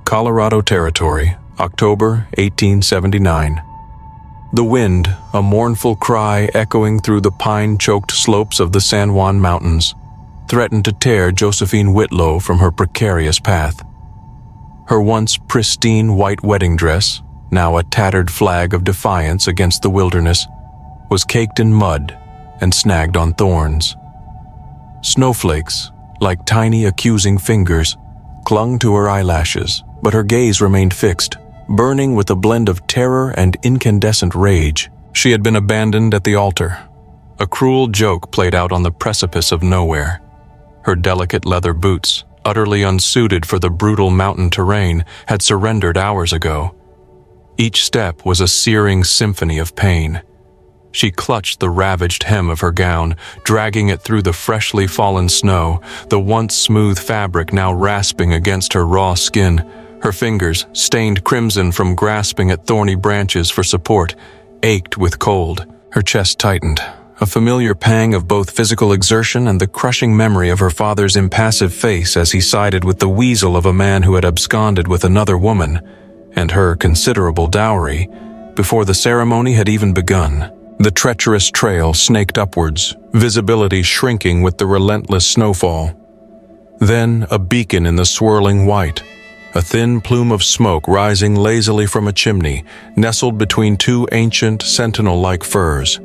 Colorado Territory, October 1879. The wind, a mournful cry echoing through the pine-choked slopes of the San Juan Mountains, threatened to tear Josephine Whitlow from her precarious path. Her once pristine white wedding dress, now a tattered flag of defiance against the wilderness, was caked in mud and snagged on thorns. Snowflakes, like tiny accusing fingers, clung to her eyelashes, but her gaze remained fixed, burning with a blend of terror and incandescent rage. She had been abandoned at the altar, a cruel joke played out on the precipice of nowhere. Her delicate leather boots, utterly unsuited for the brutal mountain terrain, had surrendered hours ago. Each step was a searing symphony of pain. She clutched the ravaged hem of her gown, dragging it through the freshly fallen snow, the once smooth fabric now rasping against her raw skin. Her fingers, stained crimson from grasping at thorny branches for support, ached with cold. Her chest tightened, a familiar pang of both physical exertion and the crushing memory of her father's impassive face as he sided with the weasel of a man who had absconded with another woman, and her considerable dowry, before the ceremony had even begun. The treacherous trail snaked upwards, visibility shrinking with the relentless snowfall. Then a beacon in the swirling white, a thin plume of smoke rising lazily from a chimney, nestled between two ancient, sentinel-like firs.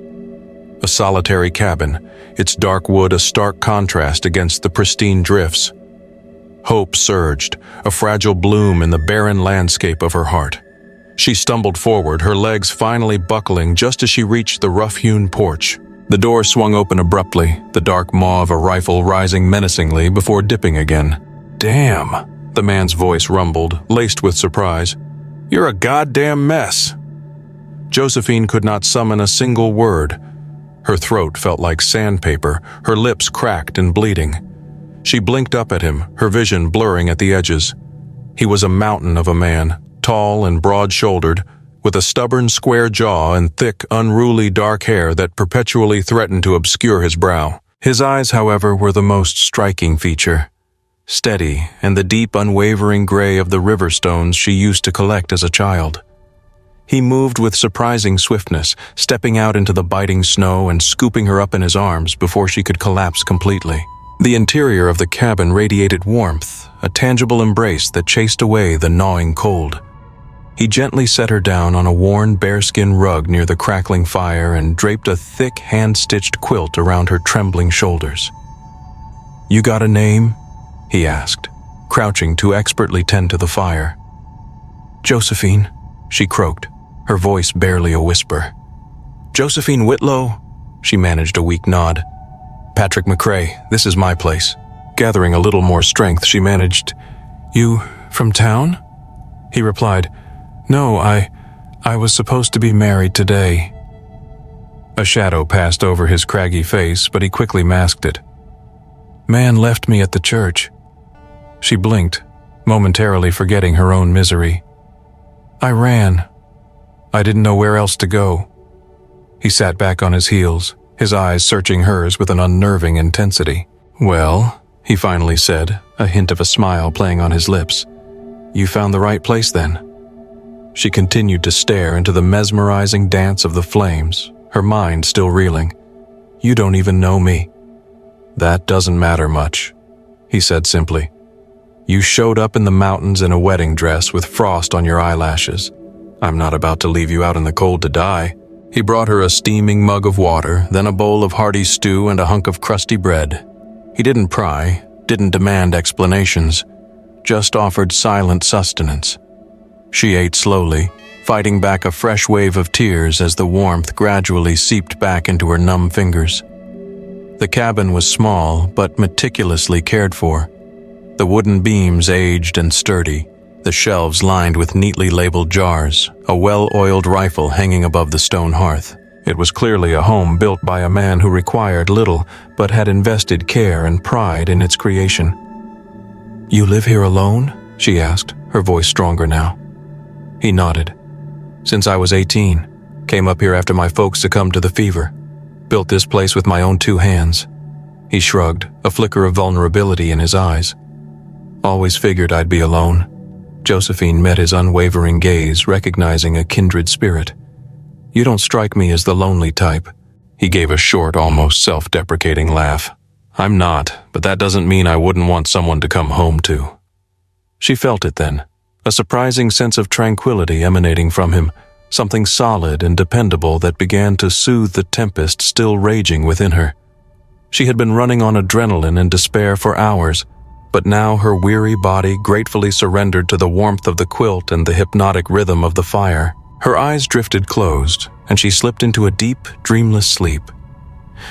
A solitary cabin, its dark wood a stark contrast against the pristine drifts. Hope surged, a fragile bloom in the barren landscape of her heart. She stumbled forward, her legs finally buckling just as she reached the rough-hewn porch. The door swung open abruptly, the dark maw of a rifle rising menacingly before dipping again. "Damn," the man's voice rumbled, laced with surprise. "You're a goddamn mess." Josephine could not summon a single word. Her throat felt like sandpaper, her lips cracked and bleeding. She blinked up at him, her vision blurring at the edges. He was a mountain of a man, tall and broad-shouldered, with a stubborn square jaw and thick, unruly dark hair that perpetually threatened to obscure his brow. His eyes, however, were the most striking feature. Steady and the deep, unwavering gray of the river stones she used to collect as a child. He moved with surprising swiftness, stepping out into the biting snow and scooping her up in his arms before she could collapse completely. The interior of the cabin radiated warmth, a tangible embrace that chased away the gnawing cold. He gently set her down on a worn bearskin rug near the crackling fire and draped a thick, hand-stitched quilt around her trembling shoulders. "You got a name?" he asked, crouching to expertly tend to the fire. "Josephine," she croaked, her voice barely a whisper. "Josephine Whitlow?" She managed a weak nod. "Patrick McRae, this is my place." Gathering a little more strength, she managed, "You from town?" He replied, "No, I was supposed to be married today." A shadow passed over his craggy face, but he quickly masked it. "Man left me at the church." She blinked, momentarily forgetting her own misery. "I ran. I didn't know where else to go." He sat back on his heels, his eyes searching hers with an unnerving intensity. "Well," he finally said, a hint of a smile playing on his lips, "you found the right place then." She continued to stare into the mesmerizing dance of the flames, her mind still reeling. "You don't even know me." "That doesn't matter much," he said simply. "You showed up in the mountains in a wedding dress with frost on your eyelashes. I'm not about to leave you out in the cold to die." He brought her a steaming mug of water, then a bowl of hearty stew and a hunk of crusty bread. He didn't pry, didn't demand explanations, just offered silent sustenance. She ate slowly, fighting back a fresh wave of tears as the warmth gradually seeped back into her numb fingers. The cabin was small, but meticulously cared for. The wooden beams aged and sturdy, the shelves lined with neatly labeled jars, a well-oiled rifle hanging above the stone hearth. It was clearly a home built by a man who required little, but had invested care and pride in its creation. "You live here alone?" she asked, her voice stronger now. He nodded. "Since I was 18, came up here after my folks succumbed to the fever. Built this place with my own 2 hands." He shrugged, a flicker of vulnerability in his eyes. "Always figured I'd be alone. Josephine met his unwavering gaze, recognizing a kindred spirit. "You don't strike me as the lonely type." He gave a short, almost self-deprecating laugh. "I'm not, but that doesn't mean I wouldn't want someone to come home to." She felt it then, a surprising sense of tranquility emanating from him, something solid and dependable that began to soothe the tempest still raging within her. She had been running on adrenaline and despair for hours, but now her weary body gratefully surrendered to the warmth of the quilt and the hypnotic rhythm of the fire. Her eyes drifted closed, and she slipped into a deep, dreamless sleep.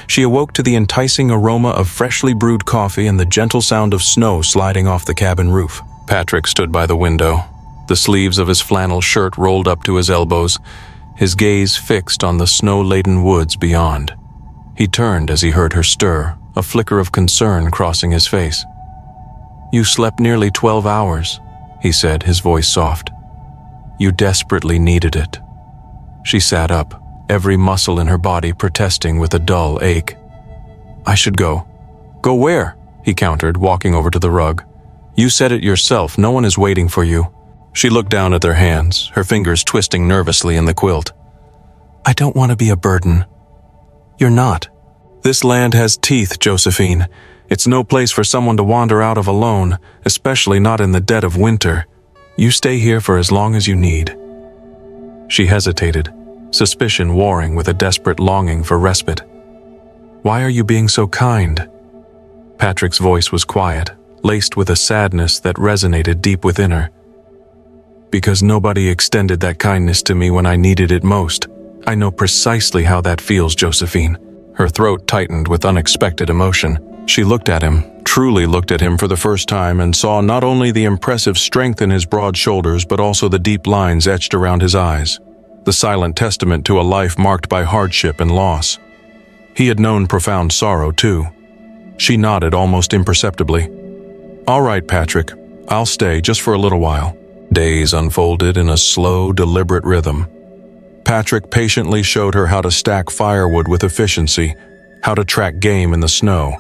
She awoke to the enticing aroma of freshly brewed coffee and the gentle sound of snow sliding off the cabin roof. Patrick stood by the window, the sleeves of his flannel shirt rolled up to his elbows, his gaze fixed on the snow-laden woods beyond. He turned as he heard her stir, a flicker of concern crossing his face. "You slept nearly 12 hours, he said, his voice soft. "You desperately needed it." She sat up, every muscle in her body protesting with a dull ache. "I should go." "Go where?" he countered, walking over to the rug. "You said it yourself, no one is waiting for you." She looked down at their hands, her fingers twisting nervously in the quilt. "I don't want to be a burden." "You're not. This land has teeth, Josephine. It's no place for someone to wander out of alone, especially not in the dead of winter. You stay here for as long as you need." She hesitated, suspicion warring with a desperate longing for respite. "Why are you being so kind?" Patrick's voice was quiet, laced with a sadness that resonated deep within her. "Because nobody extended that kindness to me when I needed it most. I know precisely how that feels, Josephine." Her throat tightened with unexpected emotion. She looked at him, truly looked at him for the first time, and saw not only the impressive strength in his broad shoulders but also the deep lines etched around his eyes, the silent testament to a life marked by hardship and loss. He had known profound sorrow, too. She nodded almost imperceptibly. "All right, Patrick, I'll stay just for a little while." Days unfolded in a slow, deliberate rhythm. Patrick patiently showed her how to stack firewood with efficiency, how to track game in the snow,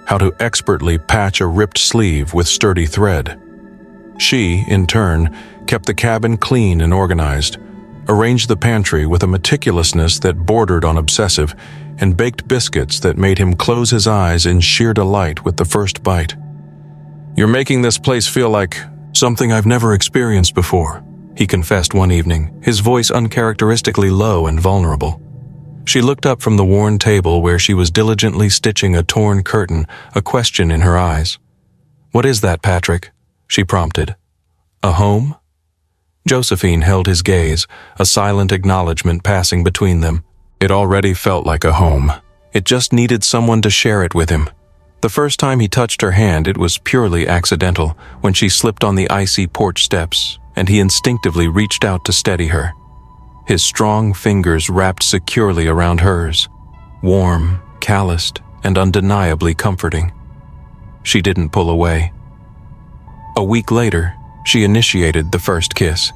how to expertly patch a ripped sleeve with sturdy thread. She, in turn, kept the cabin clean and organized, arranged the pantry with a meticulousness that bordered on obsessive, and baked biscuits that made him close his eyes in sheer delight with the first bite. "You're making this place feel like something I've never experienced before," he confessed one evening, his voice uncharacteristically low and vulnerable. She looked up from the worn table where she was diligently stitching a torn curtain, a question in her eyes. "What is that, Patrick?" she prompted. "A home?" Josephine held his gaze, a silent acknowledgement passing between them. It already felt like a home. It just needed someone to share it with him. The first time he touched her hand, it was purely accidental, when she slipped on the icy porch steps, and he instinctively reached out to steady her. His strong fingers wrapped securely around hers, warm, calloused, and undeniably comforting. She didn't pull away. A week later, she initiated the first kiss.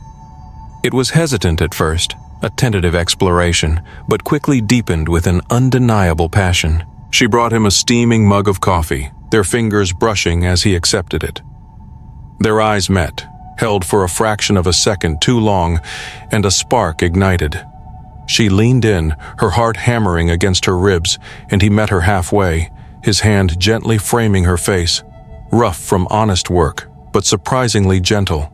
It was hesitant at first, a tentative exploration, but quickly deepened with an undeniable passion. She brought him a steaming mug of coffee, their fingers brushing as he accepted it. Their eyes met, held for a fraction of a second too long, and a spark ignited. She leaned in, her heart hammering against her ribs, and he met her halfway, his hand gently framing her face, rough from honest work, but surprisingly gentle.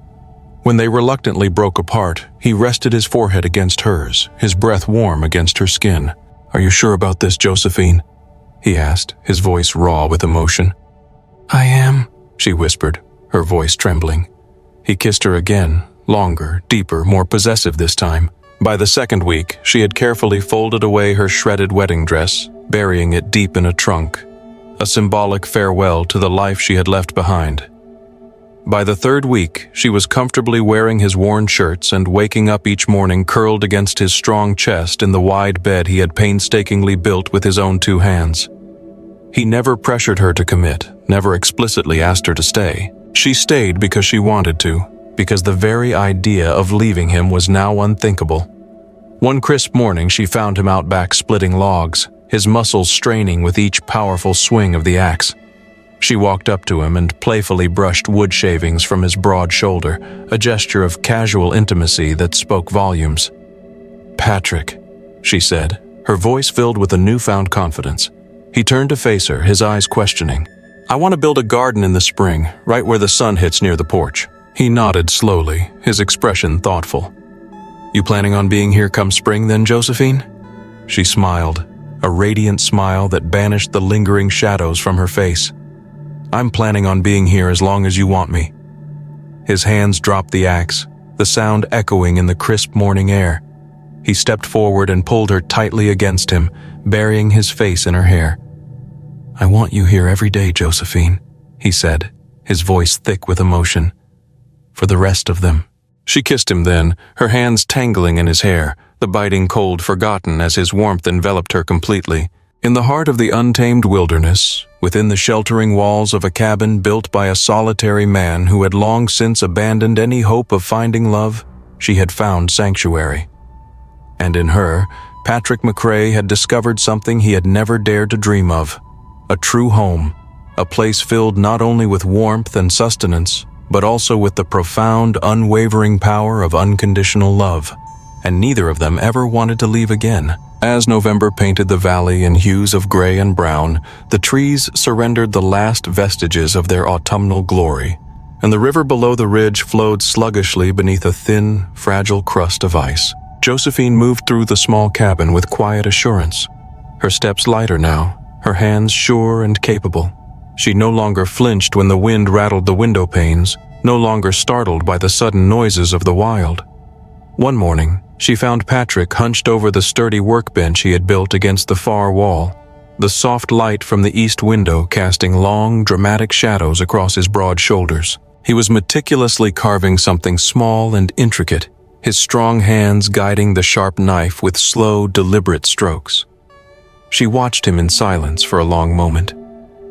When they reluctantly broke apart, he rested his forehead against hers, his breath warm against her skin. "Are you sure about this, Josephine?" he asked, his voice raw with emotion. "I am," she whispered, her voice trembling. He kissed her again, longer, deeper, more possessive this time. By the second week, she had carefully folded away her shredded wedding dress, burying it deep in a trunk, a symbolic farewell to the life she had left behind. By the third week, she was comfortably wearing his worn shirts and waking up each morning curled against his strong chest in the wide bed he had painstakingly built with his own two hands. He never pressured her to commit, never explicitly asked her to stay. She stayed because she wanted to, because the very idea of leaving him was now unthinkable. One crisp morning, she found him out back splitting logs, his muscles straining with each powerful swing of the axe. She walked up to him and playfully brushed wood shavings from his broad shoulder, a gesture of casual intimacy that spoke volumes. "Patrick," she said, her voice filled with a newfound confidence. He turned to face her, his eyes questioning. "I want to build a garden in the spring, right where the sun hits near the porch." He nodded slowly, his expression thoughtful. "You planning on being here come spring then, Josephine?" She smiled, a radiant smile that banished the lingering shadows from her face. "I'm planning on being here as long as you want me." His hands dropped the axe, the sound echoing in the crisp morning air. He stepped forward and pulled her tightly against him, burying his face in her hair. "I want you here every day, Josephine," he said, his voice thick with emotion. "For the rest of them." She kissed him then, her hands tangling in his hair, the biting cold forgotten as his warmth enveloped her completely. In the heart of the untamed wilderness, within the sheltering walls of a cabin built by a solitary man who had long since abandoned any hope of finding love, she had found sanctuary. And in her, Patrick McRae had discovered something he had never dared to dream of: a true home, a place filled not only with warmth and sustenance, but also with the profound, unwavering power of unconditional love. And neither of them ever wanted to leave again. As November painted the valley in hues of gray and brown, the trees surrendered the last vestiges of their autumnal glory, and the river below the ridge flowed sluggishly beneath a thin, fragile crust of ice. Josephine moved through the small cabin with quiet assurance, her steps lighter now, her hands sure and capable. She no longer flinched when the wind rattled the window panes, no longer startled by the sudden noises of the wild. One morning, she found Patrick hunched over the sturdy workbench he had built against the far wall, the soft light from the east window casting long, dramatic shadows across his broad shoulders. He was meticulously carving something small and intricate, his strong hands guiding the sharp knife with slow, deliberate strokes. She watched him in silence for a long moment,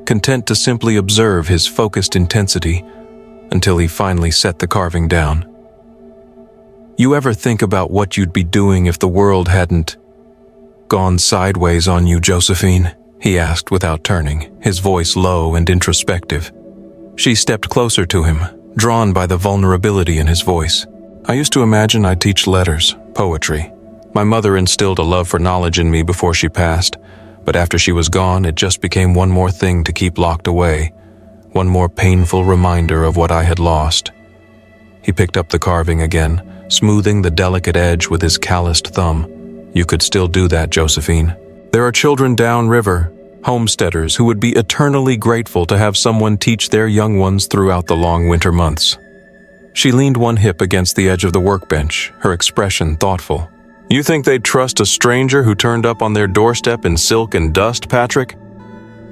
content to simply observe his focused intensity until he finally set the carving down. "You ever think about what you'd be doing if the world hadn't gone sideways on you, Josephine?" he asked without turning, his voice low and introspective. She stepped closer to him, drawn by the vulnerability in his voice. "I used to imagine I'd teach letters, poetry. My mother instilled a love for knowledge in me before she passed, but after she was gone, it just became one more thing to keep locked away, one more painful reminder of what I had lost." He picked up the carving again, smoothing the delicate edge with his calloused thumb. "You could still do that, Josephine. There are children downriver, homesteaders who would be eternally grateful to have someone teach their young ones throughout the long winter months." She leaned one hip against the edge of the workbench, her expression thoughtful. "You think they'd trust a stranger who turned up on their doorstep in silk and dust, Patrick?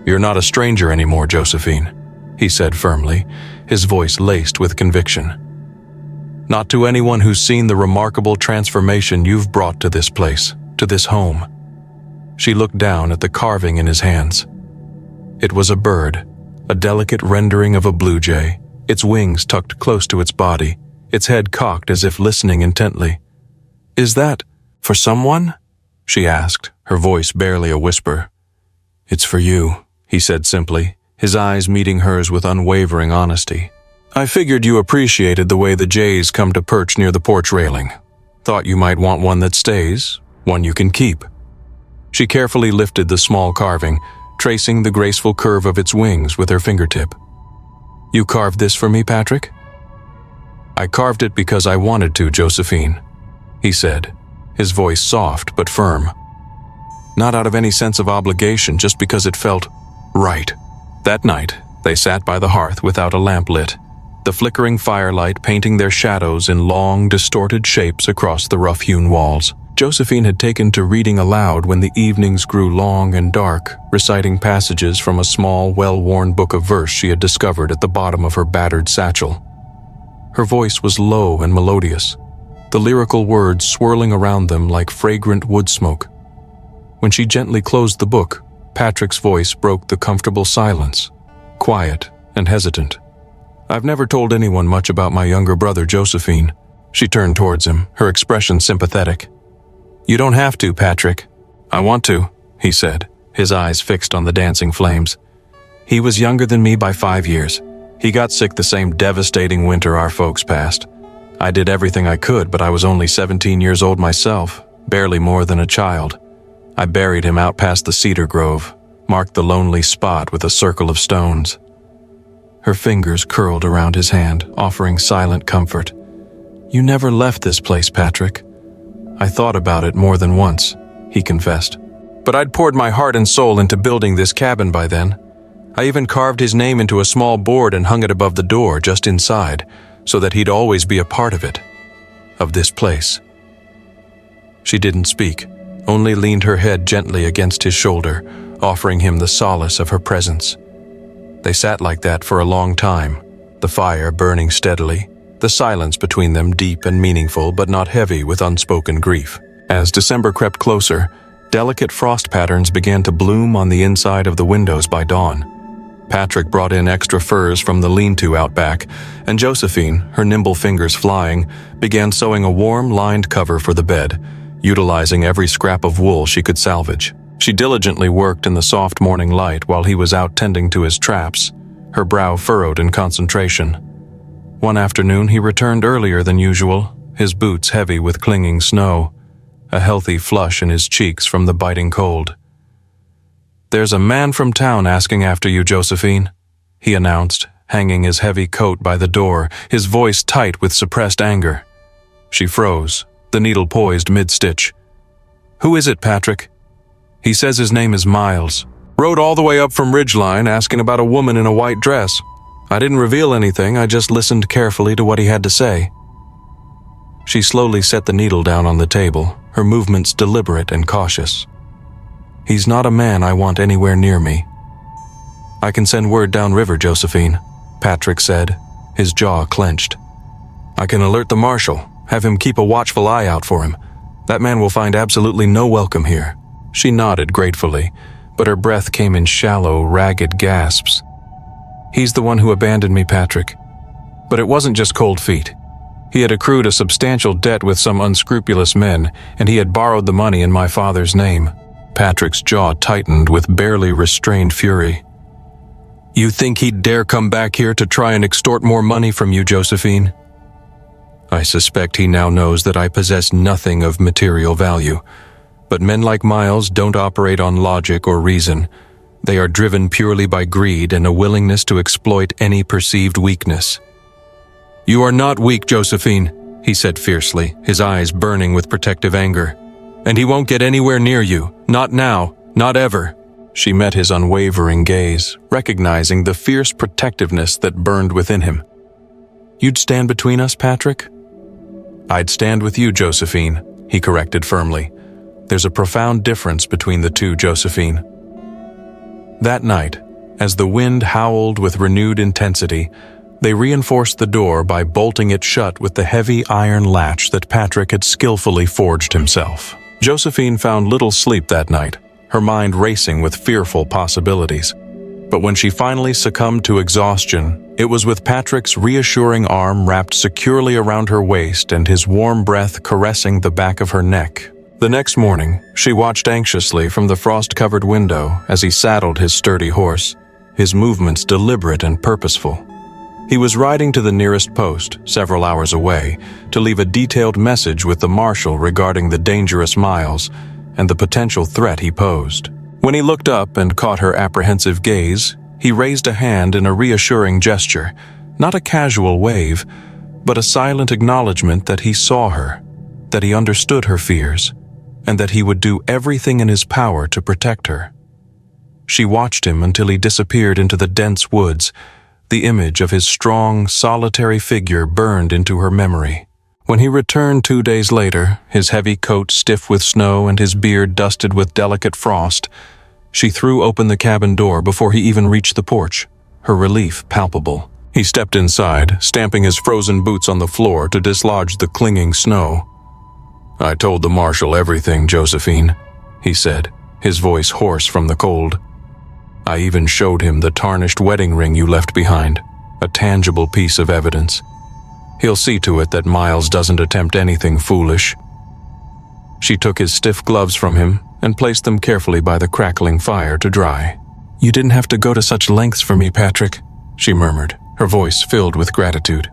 You're not a stranger anymore, Josephine," he said firmly, his voice laced with conviction. "Not to anyone who's seen the remarkable transformation you've brought to this place, to this home." She looked down at the carving in his hands. It was a bird, a delicate rendering of a blue jay, its wings tucked close to its body, its head cocked as if listening intently. "Is that for someone?" she asked, her voice barely a whisper. "It's for you," he said simply, his eyes meeting hers with unwavering honesty. "I figured you appreciated the way the jays come to perch near the porch railing. Thought you might want one that stays, one you can keep." She carefully lifted the small carving, tracing the graceful curve of its wings with her fingertip. "You carved this for me, Patrick?" "I carved it because I wanted to, Josephine," he said, his voice soft but firm. "Not out of any sense of obligation, just because it felt right." That night, they sat by the hearth without a lamp lit, the flickering firelight painting their shadows in long, distorted shapes across the rough-hewn walls. Josephine had taken to reading aloud when the evenings grew long and dark, reciting passages from a small, well-worn book of verse she had discovered at the bottom of her battered satchel. Her voice was low and melodious, the lyrical words swirling around them like fragrant wood smoke. When she gently closed the book, Patrick's voice broke the comfortable silence, quiet and hesitant. "I've never told anyone much about my younger brother, Josephine." She turned towards him, her expression sympathetic. "You don't have to, Patrick." "I want to," he said, his eyes fixed on the dancing flames. He was younger than me by 5 years. He got sick the same devastating winter our folks passed. I did everything I could, but I was only 17 years old myself, barely more than a child. I buried him out past the cedar grove, marked the lonely spot with a circle of stones. Her fingers curled around his hand, offering silent comfort. You never left this place, Patrick. I thought about it more than once, he confessed. But I'd poured my heart and soul into building this cabin by then. I even carved his name into a small board and hung it above the door just inside, so that he'd always be a part of it, of this place. She didn't speak, only leaned her head gently against his shoulder, offering him the solace of her presence. They sat like that for a long time, the fire burning steadily, the silence between them deep and meaningful but not heavy with unspoken grief. As December crept closer, delicate frost patterns began to bloom on the inside of the windows by dawn. Patrick brought in extra furs from the lean-to out back, and Josephine, her nimble fingers flying, began sewing a warm, lined cover for the bed, utilizing every scrap of wool she could salvage. She diligently worked in the soft morning light while he was out tending to his traps, her brow furrowed in concentration. One afternoon he returned earlier than usual, his boots heavy with clinging snow, a healthy flush in his cheeks from the biting cold. "There's a man from town asking after you, Josephine," he announced, hanging his heavy coat by the door, his voice tight with suppressed anger. She froze, the needle poised mid-stitch. "Who is it, Patrick?" "He says his name is Miles. Rode all the way up from Ridgeline asking about a woman in a white dress. I didn't reveal anything, I just listened carefully to what he had to say." She slowly set the needle down on the table, her movements deliberate and cautious. "He's not a man I want anywhere near me." "I can send word downriver, Josephine," Patrick said, his jaw clenched. "I can alert the marshal, have him keep a watchful eye out for him. That man will find absolutely no welcome here." She nodded gratefully, but her breath came in shallow, ragged gasps. "He's the one who abandoned me, Patrick. But it wasn't just cold feet. He had accrued a substantial debt with some unscrupulous men, and he had borrowed the money in my father's name." Patrick's jaw tightened with barely restrained fury. "You think he'd dare come back here to try and extort more money from you, Josephine?" "I suspect he now knows that I possess nothing of material value. But men like Miles don't operate on logic or reason. They are driven purely by greed and a willingness to exploit any perceived weakness." "You are not weak, Josephine," he said fiercely, his eyes burning with protective anger. "And he won't get anywhere near you. Not now. Not ever." She met his unwavering gaze, recognizing the fierce protectiveness that burned within him. "You'd stand between us, Patrick?" "I'd stand with you, Josephine," he corrected firmly. "There's a profound difference between the two, Josephine." That night, as the wind howled with renewed intensity, they reinforced the door by bolting it shut with the heavy iron latch that Patrick had skillfully forged himself. Josephine found little sleep that night, her mind racing with fearful possibilities. But when she finally succumbed to exhaustion, it was with Patrick's reassuring arm wrapped securely around her waist and his warm breath caressing the back of her neck. The next morning, she watched anxiously from the frost-covered window as he saddled his sturdy horse, his movements deliberate and purposeful. He was riding to the nearest post, several hours away, to leave a detailed message with the marshal regarding the dangerous Miles and the potential threat he posed. When he looked up and caught her apprehensive gaze, he raised a hand in a reassuring gesture, not a casual wave, but a silent acknowledgement that he saw her, that he understood her fears, and that he would do everything in his power to protect her. She watched him until he disappeared into the dense woods. The image of his strong, solitary figure burned into her memory. When he returned 2 days later, his heavy coat stiff with snow and his beard dusted with delicate frost, she threw open the cabin door before he even reached the porch, her relief palpable. He stepped inside, stamping his frozen boots on the floor to dislodge the clinging snow. "I told the marshal everything, Josephine," he said, his voice hoarse from the cold. "I even showed him the tarnished wedding ring you left behind, a tangible piece of evidence. He'll see to it that Miles doesn't attempt anything foolish." She took his stiff gloves from him and placed them carefully by the crackling fire to dry. "You didn't have to go to such lengths for me, Patrick," she murmured, her voice filled with gratitude.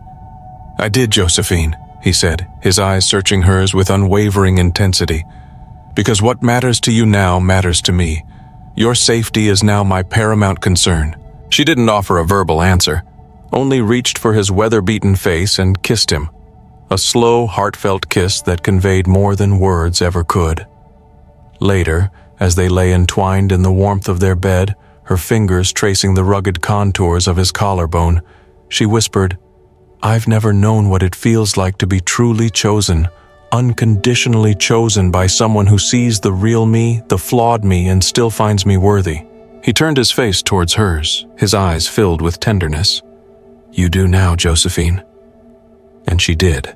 "I did, Josephine," he said, his eyes searching hers with unwavering intensity. "Because what matters to you now matters to me. Your safety is now my paramount concern." She didn't offer a verbal answer, only reached for his weather-beaten face and kissed him. A slow, heartfelt kiss that conveyed more than words ever could. Later, as they lay entwined in the warmth of their bed, her fingers tracing the rugged contours of his collarbone, she whispered, "I've never known what it feels like to be truly chosen, unconditionally chosen by someone who sees the real me, the flawed me, and still finds me worthy." He turned his face towards hers, his eyes filled with tenderness. "You do now, Josephine." And she did.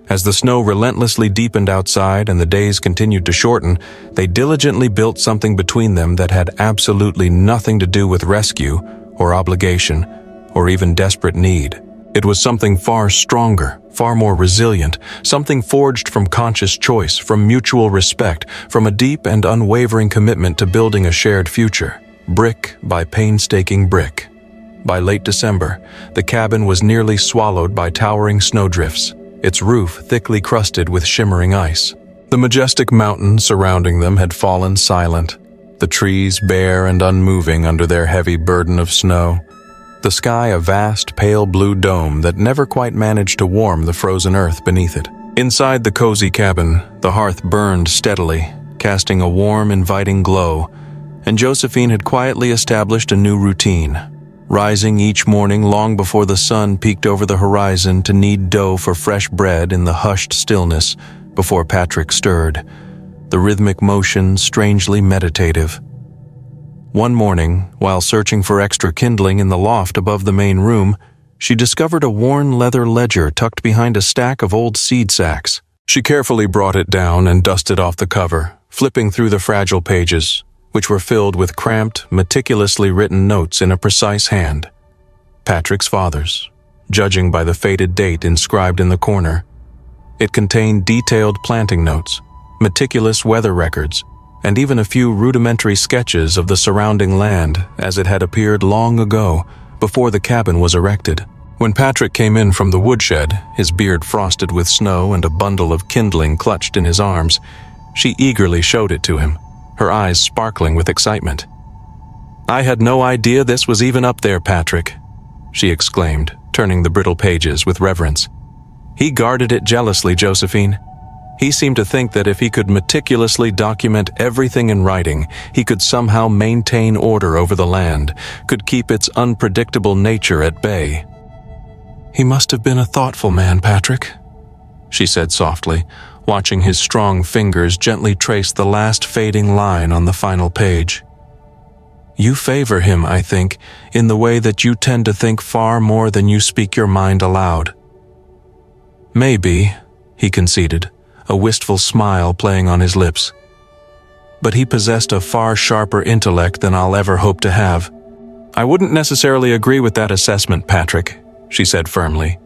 As the snow relentlessly deepened outside and the days continued to shorten, they diligently built something between them that had absolutely nothing to do with rescue or obligation or even desperate need. It was something far stronger, far more resilient, something forged from conscious choice, from mutual respect, from a deep and unwavering commitment to building a shared future, brick by painstaking brick. By late December, the cabin was nearly swallowed by towering snowdrifts, its roof thickly crusted with shimmering ice. The majestic mountains surrounding them had fallen silent, the trees bare and unmoving under their heavy burden of snow, the sky a vast pale blue dome that never quite managed to warm the frozen earth beneath it. Inside the cozy cabin, the hearth burned steadily, casting a warm, inviting glow, and Josephine had quietly established a new routine, rising each morning long before the sun peeked over the horizon to knead dough for fresh bread in the hushed stillness before Patrick stirred, the rhythmic motion strangely meditative. One morning, while searching for extra kindling in the loft above the main room, she discovered a worn leather ledger tucked behind a stack of old seed sacks. She carefully brought it down and dusted off the cover, flipping through the fragile pages, which were filled with cramped, meticulously written notes in a precise hand. Patrick's father's, judging by the faded date inscribed in the corner. It contained detailed planting notes, meticulous weather records, and even a few rudimentary sketches of the surrounding land as it had appeared long ago, before the cabin was erected. When Patrick came in from the woodshed, his beard frosted with snow and a bundle of kindling clutched in his arms, she eagerly showed it to him, her eyes sparkling with excitement. "I had no idea this was even up there, Patrick," she exclaimed, turning the brittle pages with reverence. "He guarded it jealously, Josephine. He seemed to think that if he could meticulously document everything in writing, he could somehow maintain order over the land, could keep its unpredictable nature at bay." "He must have been a thoughtful man, Patrick," she said softly, watching his strong fingers gently trace the last fading line on the final page. "You favor him, I think, in the way that you tend to think far more than you speak your mind aloud." "Maybe," he conceded, a wistful smile playing on his lips. "But he possessed a far sharper intellect than I'll ever hope to have." "I wouldn't necessarily agree with that assessment, Patrick," she said firmly,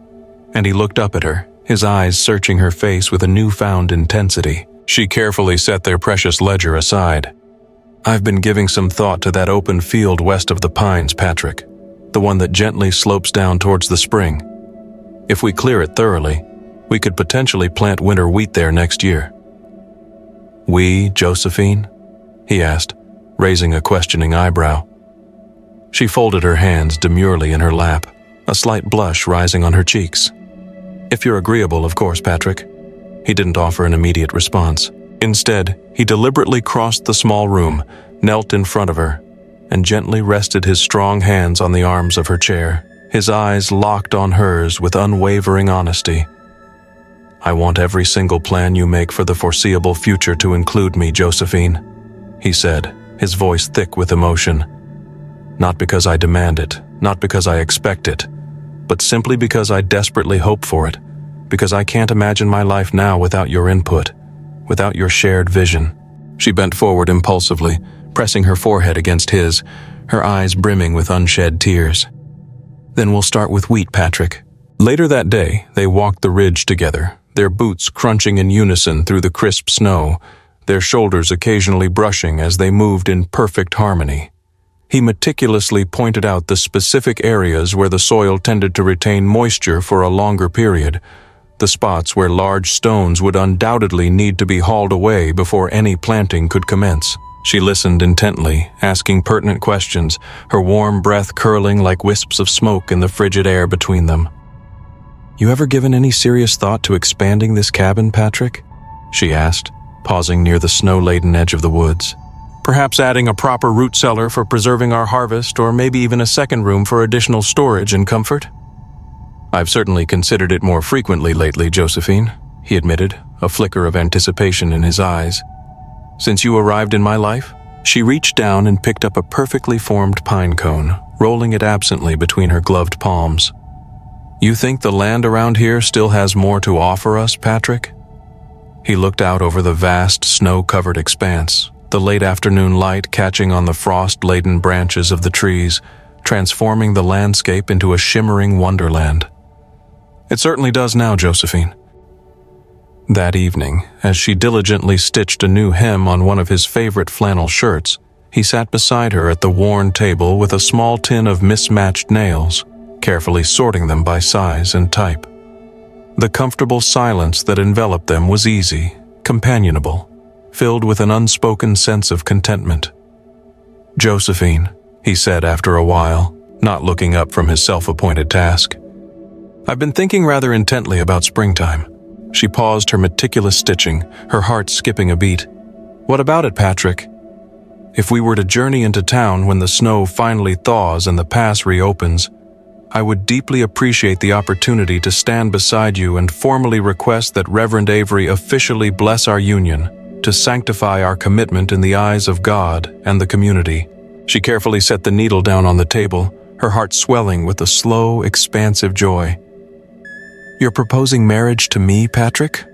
and he looked up at her, his eyes searching her face with a newfound intensity. She carefully set their precious ledger aside. "I've been giving some thought to that open field west of the pines, Patrick, the one that gently slopes down towards the spring. If we clear it thoroughly, we could potentially plant winter wheat there next year." "We, Josephine?" he asked, raising a questioning eyebrow. She folded her hands demurely in her lap, a slight blush rising on her cheeks. "If you're agreeable, of course, Patrick." He didn't offer an immediate response. Instead, he deliberately crossed the small room, knelt in front of her, and gently rested his strong hands on the arms of her chair, his eyes locked on hers with unwavering honesty. "I want every single plan you make for the foreseeable future to include me, Josephine," he said, his voice thick with emotion. "Not because I demand it, not because I expect it, but simply because I desperately hope for it, because I can't imagine my life now without your input, without your shared vision." She bent forward impulsively, pressing her forehead against his, her eyes brimming with unshed tears. "Then we'll start with wheat, Patrick." Later that day, they walked the ridge together, their boots crunching in unison through the crisp snow, their shoulders occasionally brushing as they moved in perfect harmony. He meticulously pointed out the specific areas where the soil tended to retain moisture for a longer period, the spots where large stones would undoubtedly need to be hauled away before any planting could commence. She listened intently, asking pertinent questions, her warm breath curling like wisps of smoke in the frigid air between them. "You ever given any serious thought to expanding this cabin, Patrick?" she asked, pausing near the snow-laden edge of the woods. "Perhaps adding a proper root cellar for preserving our harvest, or maybe even a second room for additional storage and comfort?" "I've certainly considered it more frequently lately, Josephine," he admitted, a flicker of anticipation in his eyes. "Since you arrived in my life?" She reached down and picked up a perfectly formed pine cone, rolling it absently between her gloved palms. "You think the land around here still has more to offer us, Patrick?" He looked out over the vast, snow-covered expanse, the late afternoon light catching on the frost-laden branches of the trees, transforming the landscape into a shimmering wonderland. "It certainly does now, Josephine." That evening, as she diligently stitched a new hem on one of his favorite flannel shirts, he sat beside her at the worn table with a small tin of mismatched nails, carefully sorting them by size and type. The comfortable silence that enveloped them was easy, companionable, filled with an unspoken sense of contentment. "Josephine," he said after a while, not looking up from his self-appointed task, "I've been thinking rather intently about springtime." She paused her meticulous stitching, her heart skipping a beat. "What about it, Patrick? If we were to journey into town when the snow finally thaws and the pass reopens, I would deeply appreciate the opportunity to stand beside you and formally request that Reverend Avery officially bless our union, to sanctify our commitment in the eyes of God and the community." She carefully set the needle down on the table, her heart swelling with a slow, expansive joy. "You're proposing marriage to me, Patrick?"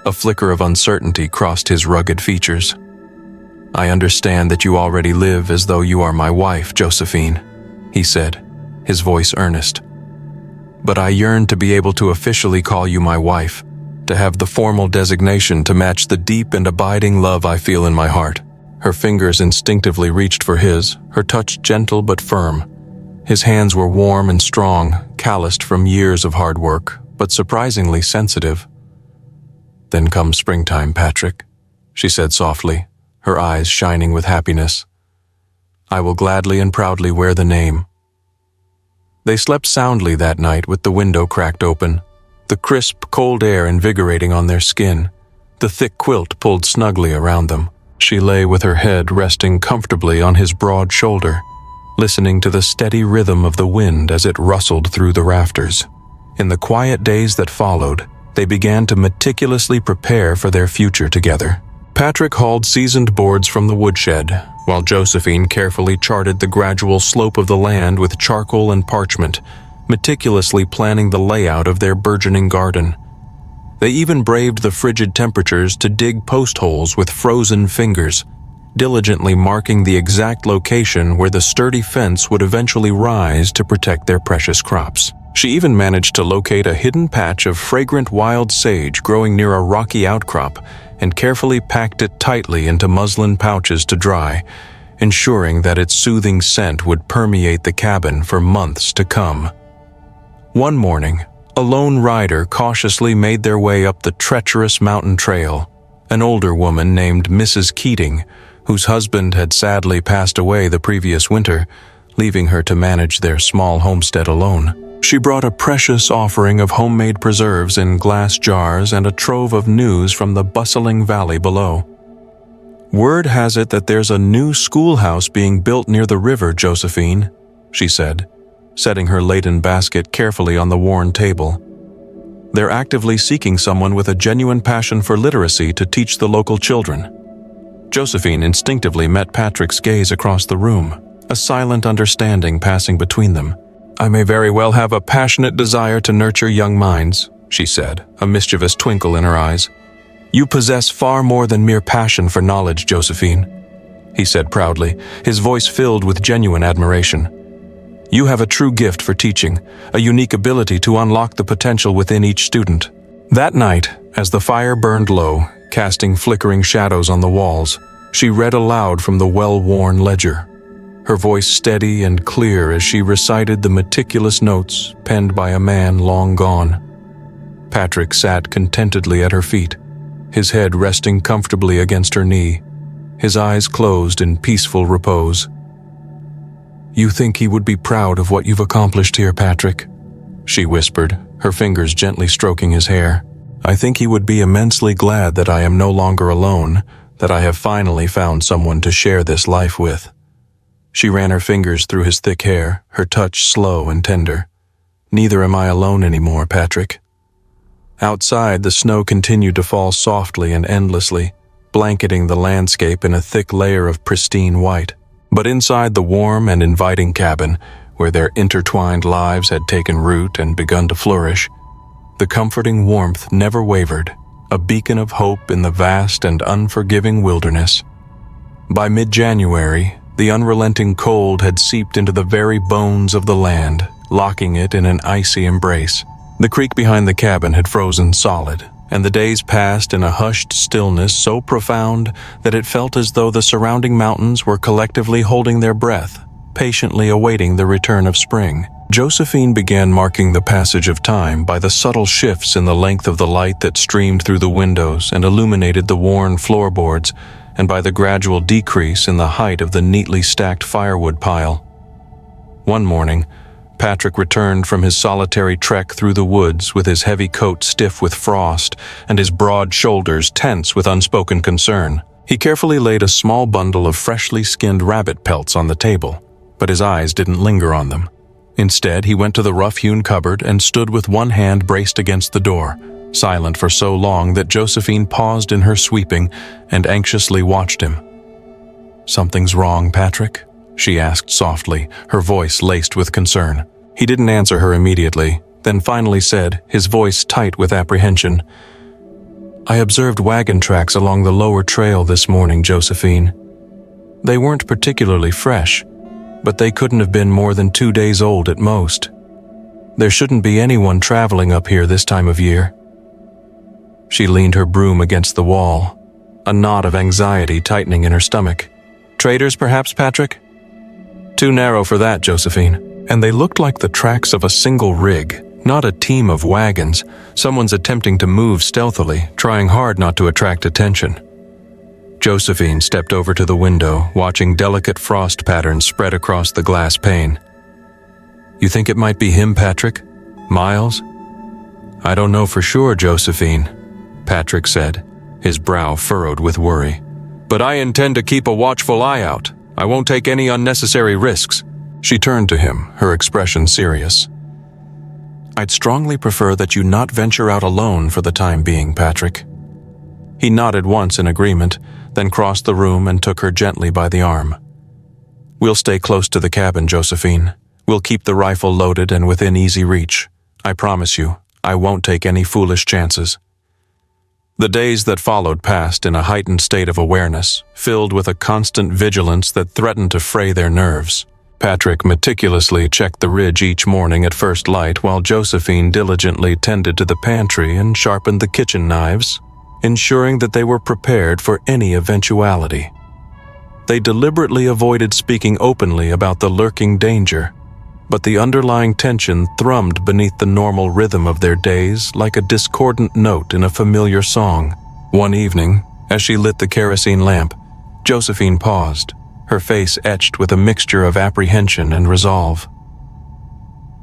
A flicker of uncertainty crossed his rugged features. "I understand that you already live as though you are my wife, Josephine," he said, his voice earnest. "But I yearn to be able to officially call you my wife, to have the formal designation to match the deep and abiding love I feel in my heart." Her fingers instinctively reached for his, her touch gentle but firm. His hands were warm and strong, calloused from years of hard work, but surprisingly sensitive. "Then comes springtime, Patrick," she said softly, her eyes shining with happiness. "I will gladly and proudly wear the name." They slept soundly that night with the window cracked open, the crisp, cold air invigorating on their skin, the thick quilt pulled snugly around them. She lay with her head resting comfortably on his broad shoulder, listening to the steady rhythm of the wind as it rustled through the rafters. In the quiet days that followed, they began to meticulously prepare for their future together. Patrick hauled seasoned boards from the woodshed, while Josephine carefully charted the gradual slope of the land with charcoal and parchment, meticulously planning the layout of their burgeoning garden. They even braved the frigid temperatures to dig post holes with frozen fingers, diligently marking the exact location where the sturdy fence would eventually rise to protect their precious crops. She even managed to locate a hidden patch of fragrant wild sage growing near a rocky outcrop and carefully packed it tightly into muslin pouches to dry, ensuring that its soothing scent would permeate the cabin for months to come. One morning, a lone rider cautiously made their way up the treacherous mountain trail, an older woman named Mrs. Keating, whose husband had sadly passed away the previous winter, leaving her to manage their small homestead alone. She brought a precious offering of homemade preserves in glass jars and a trove of news from the bustling valley below. "Word has it that there's a new schoolhouse being built near the river, Josephine," she said, setting her laden basket carefully on the worn table. "They're actively seeking someone with a genuine passion for literacy to teach the local children." Josephine instinctively met Patrick's gaze across the room, a silent understanding passing between them. "I may very well have a passionate desire to nurture young minds," she said, a mischievous twinkle in her eyes. "You possess far more than mere passion for knowledge, Josephine," he said proudly, his voice filled with genuine admiration. "You have a true gift for teaching, a unique ability to unlock the potential within each student." That night, as the fire burned low, casting flickering shadows on the walls, she read aloud from the well-worn ledger. her voice steady and clear as she recited the meticulous notes penned by a man long gone. Patrick sat contentedly at her feet, his head resting comfortably against her knee, his eyes closed in peaceful repose. "You think he would be proud of what you've accomplished here, Patrick?" she whispered, her fingers gently stroking his hair. "I think he would be immensely glad that I am no longer alone, that I have finally found someone to share this life with." She ran her fingers through his thick hair, her touch slow and tender. "Neither am I alone anymore, Patrick." Outside, the snow continued to fall softly and endlessly, blanketing the landscape in a thick layer of pristine white. But inside the warm and inviting cabin, where their intertwined lives had taken root and begun to flourish, the comforting warmth never wavered, a beacon of hope in the vast and unforgiving wilderness. By mid-January, the unrelenting cold had seeped into the very bones of the land, locking it in an icy embrace. The creek behind the cabin had frozen solid, and the days passed in a hushed stillness so profound that it felt as though the surrounding mountains were collectively holding their breath, patiently awaiting the return of spring. Josephine began marking the passage of time by the subtle shifts in the length of the light that streamed through the windows and illuminated the worn floorboards, and by the gradual decrease in the height of the neatly stacked firewood pile. One morning, Patrick returned from his solitary trek through the woods with his heavy coat stiff with frost and his broad shoulders tense with unspoken concern. He carefully laid a small bundle of freshly skinned rabbit pelts on the table, but his eyes didn't linger on them. Instead, he went to the rough-hewn cupboard and stood with one hand braced against the door, silent for so long that Josephine paused in her sweeping and anxiously watched him. "Something's wrong, Patrick?" she asked softly, her voice laced with concern. He didn't answer her immediately, then finally said, his voice tight with apprehension, "I observed wagon tracks along the lower trail this morning, Josephine. They weren't particularly fresh, but they couldn't have been more than 2 days old at most. There shouldn't be anyone traveling up here this time of year." She leaned her broom against the wall, a knot of anxiety tightening in her stomach. "Traders, perhaps, Patrick?" "Too narrow for that, Josephine." And they looked like the tracks of a single rig, not a team of wagons. Someone's attempting to move stealthily, trying hard not to attract attention. Josephine stepped over to the window, watching delicate frost patterns spread across the glass pane. "You think it might be him, Patrick? Miles?" "I don't know for sure, Josephine," Patrick said, his brow furrowed with worry. "But I intend to keep a watchful eye out. I won't take any unnecessary risks." She turned to him, her expression serious. "I'd strongly prefer that you not venture out alone for the time being, Patrick." He nodded once in agreement, then crossed the room and took her gently by the arm. "We'll stay close to the cabin, Josephine. We'll keep the rifle loaded and within easy reach. I promise you, I won't take any foolish chances." The days that followed passed in a heightened state of awareness, filled with a constant vigilance that threatened to fray their nerves. Patrick meticulously checked the ridge each morning at first light, while Josephine diligently tended to the pantry and sharpened the kitchen knives, ensuring that they were prepared for any eventuality. They deliberately avoided speaking openly about the lurking danger, but the underlying tension thrummed beneath the normal rhythm of their days like a discordant note in a familiar song. One evening, as she lit the kerosene lamp, Josephine paused, her face etched with a mixture of apprehension and resolve.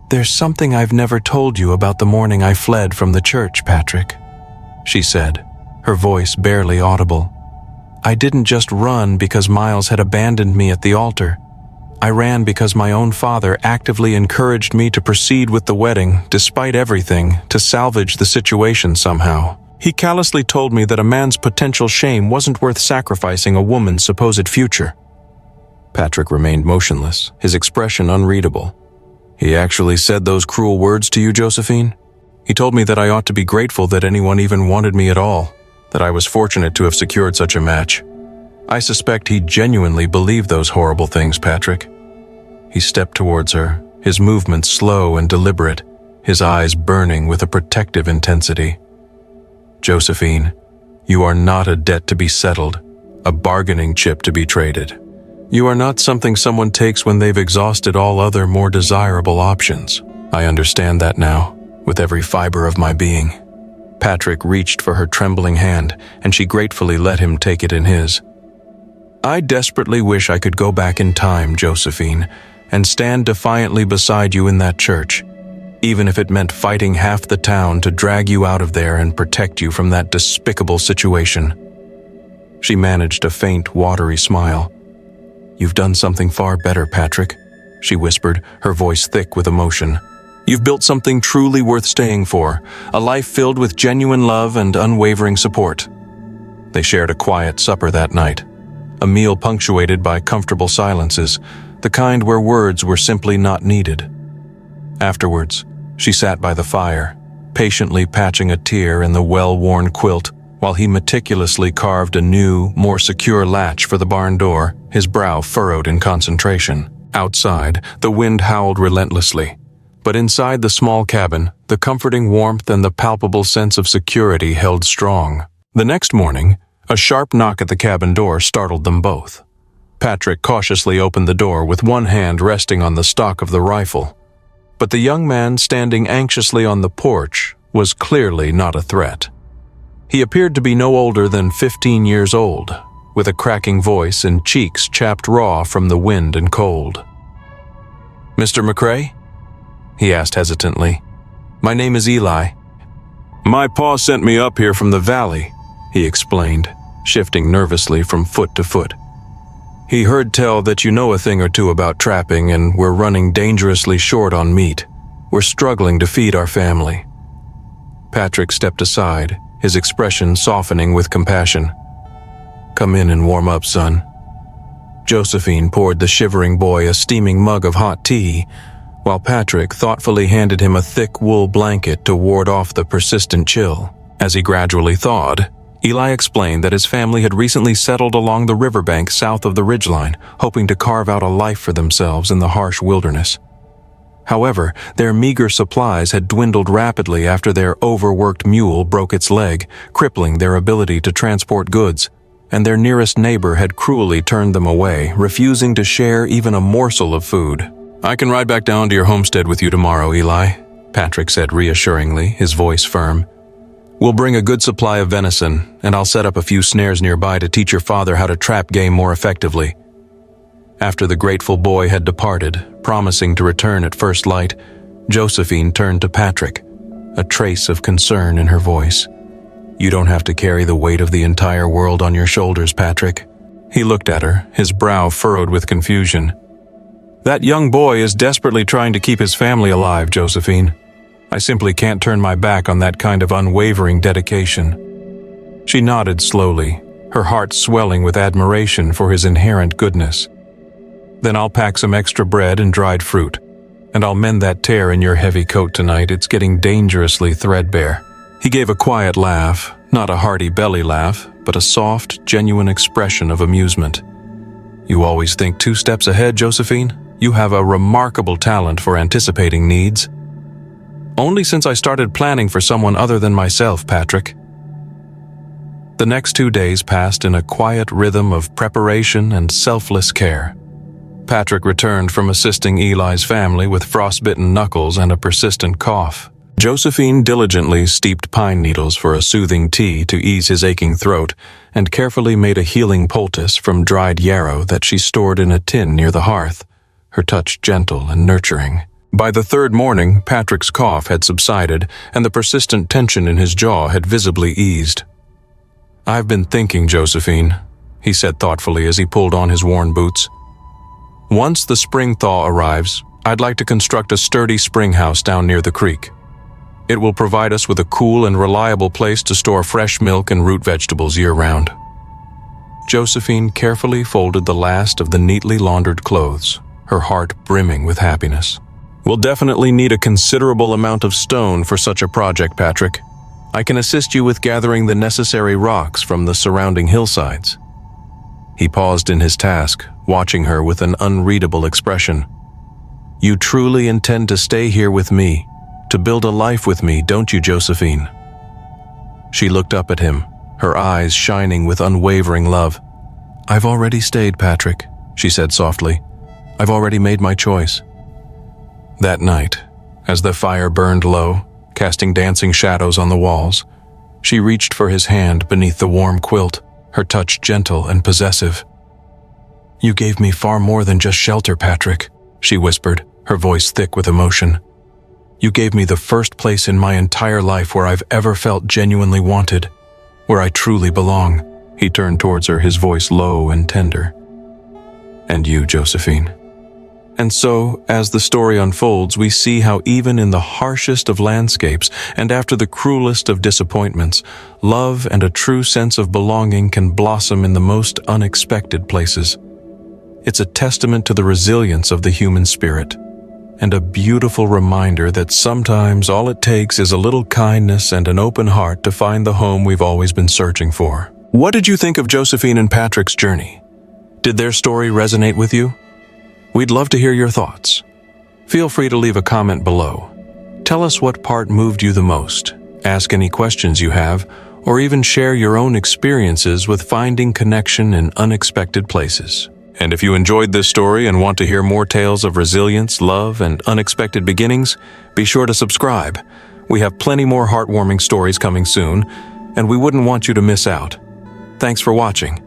"There's something I've never told you about the morning I fled from the church, Patrick," she said, her voice barely audible. "I didn't just run because Miles had abandoned me at the altar. I ran because my own father actively encouraged me to proceed with the wedding, despite everything, to salvage the situation somehow. He callously told me that a man's potential shame wasn't worth sacrificing a woman's supposed future." Patrick remained motionless, his expression unreadable. "He actually said those cruel words to you, Josephine? He told me that I ought to be grateful that anyone even wanted me at all, that I was fortunate to have secured such a match. I suspect he genuinely believed those horrible things, Patrick." He stepped towards her, his movements slow and deliberate, his eyes burning with a protective intensity. "Josephine, you are not a debt to be settled, a bargaining chip to be traded. You are not something someone takes when they've exhausted all other more desirable options. I understand that now, with every fiber of my being. Patrick reached for her trembling hand, and she gratefully let him take it in his. I desperately wish I could go back in time, Josephine, and stand defiantly beside you in that church, even if it meant fighting half the town to drag you out of there and protect you from that despicable situation. She managed a faint, watery smile. You've done something far better, Patrick, she whispered, her voice thick with emotion. You've built something truly worth staying for, a life filled with genuine love and unwavering support. They shared a quiet supper that night, a meal punctuated by comfortable silences, the kind where words were simply not needed. Afterwards, she sat by the fire, patiently patching a tear in the well-worn quilt while he meticulously carved a new, more secure latch for the barn door, his brow furrowed in concentration. Outside, the wind howled relentlessly, but inside the small cabin, the comforting warmth and the palpable sense of security held strong. The next morning, a sharp knock at the cabin door startled them both. Patrick cautiously opened the door with one hand resting on the stock of the rifle. But the young man standing anxiously on the porch was clearly not a threat. He appeared to be no older than 15 years old, with a cracking voice and cheeks chapped raw from the wind and cold. "Mr. McCrae?" he asked hesitantly. "My name is Eli." "My pa sent me up here from the valley," he explained, shifting nervously from foot to foot. "He heard tell that you know a thing or two about trapping and we're running dangerously short on meat. We're struggling to feed our family." Patrick stepped aside, his expression softening with compassion. "Come in and warm up, son." Josephine poured the shivering boy a steaming mug of hot tea, while Patrick thoughtfully handed him a thick wool blanket to ward off the persistent chill. As he gradually thawed, Eli explained that his family had recently settled along the riverbank south of the ridgeline, hoping to carve out a life for themselves in the harsh wilderness. However, their meager supplies had dwindled rapidly after their overworked mule broke its leg, crippling their ability to transport goods, and their nearest neighbor had cruelly turned them away, refusing to share even a morsel of food. "I can ride back down to your homestead with you tomorrow, Eli," Patrick said reassuringly, his voice firm. "We'll bring a good supply of venison, and I'll set up a few snares nearby to teach your father how to trap game more effectively." After the grateful boy had departed, promising to return at first light, Josephine turned to Patrick, a trace of concern in her voice. "You don't have to carry the weight of the entire world on your shoulders, Patrick." He looked at her, his brow furrowed with confusion. "That young boy is desperately trying to keep his family alive, Josephine. I simply can't turn my back on that kind of unwavering dedication." She nodded slowly, her heart swelling with admiration for his inherent goodness. "Then I'll pack some extra bread and dried fruit, and I'll mend that tear in your heavy coat tonight. It's getting dangerously threadbare." He gave a quiet laugh, not a hearty belly laugh, but a soft, genuine expression of amusement. "You always think 2 steps ahead, Josephine. You have a remarkable talent for anticipating needs." "Only since I started planning for someone other than myself, Patrick." The next 2 days passed in a quiet rhythm of preparation and selfless care. Patrick returned from assisting Eli's family with frostbitten knuckles and a persistent cough. Josephine diligently steeped pine needles for a soothing tea to ease his aching throat and carefully made a healing poultice from dried yarrow that she stored in a tin near the hearth, her touch gentle and nurturing. By the 3rd morning, Patrick's cough had subsided and the persistent tension in his jaw had visibly eased. "I've been thinking, Josephine," he said thoughtfully as he pulled on his worn boots. "Once the spring thaw arrives, I'd like to construct a sturdy spring house down near the creek. It will provide us with a cool and reliable place to store fresh milk and root vegetables year-round." Josephine carefully folded the last of the neatly laundered clothes, her heart brimming with happiness. "We'll definitely need a considerable amount of stone for such a project, Patrick. I can assist you with gathering the necessary rocks from the surrounding hillsides." He paused in his task, watching her with an unreadable expression. "You truly intend to stay here with me, to build a life with me, don't you, Josephine?" She looked up at him, her eyes shining with unwavering love. "I've already stayed, Patrick. she said softly. "I've already made my choice." That night, as the fire burned low, casting dancing shadows on the walls, she reached for his hand beneath the warm quilt, her touch gentle and possessive. "You gave me far more than just shelter, Patrick," she whispered, her voice thick with emotion. "You gave me the first place in my entire life where I've ever felt genuinely wanted, where I truly belong." He turned towards her, his voice low and tender. "And you, Josephine." And so, as the story unfolds, we see how even in the harshest of landscapes and after the cruelest of disappointments, love and a true sense of belonging can blossom in the most unexpected places. It's a testament to the resilience of the human spirit, and a beautiful reminder that sometimes all it takes is a little kindness and an open heart to find the home we've always been searching for. What did you think of Josephine and Patrick's journey? Did their story resonate with you? We'd love to hear your thoughts. Feel free to leave a comment below. Tell us what part moved you the most, ask any questions you have, or even share your own experiences with finding connection in unexpected places. And if you enjoyed this story and want to hear more tales of resilience, love, and unexpected beginnings, be sure to subscribe. We have plenty more heartwarming stories coming soon, and we wouldn't want you to miss out. Thanks for watching.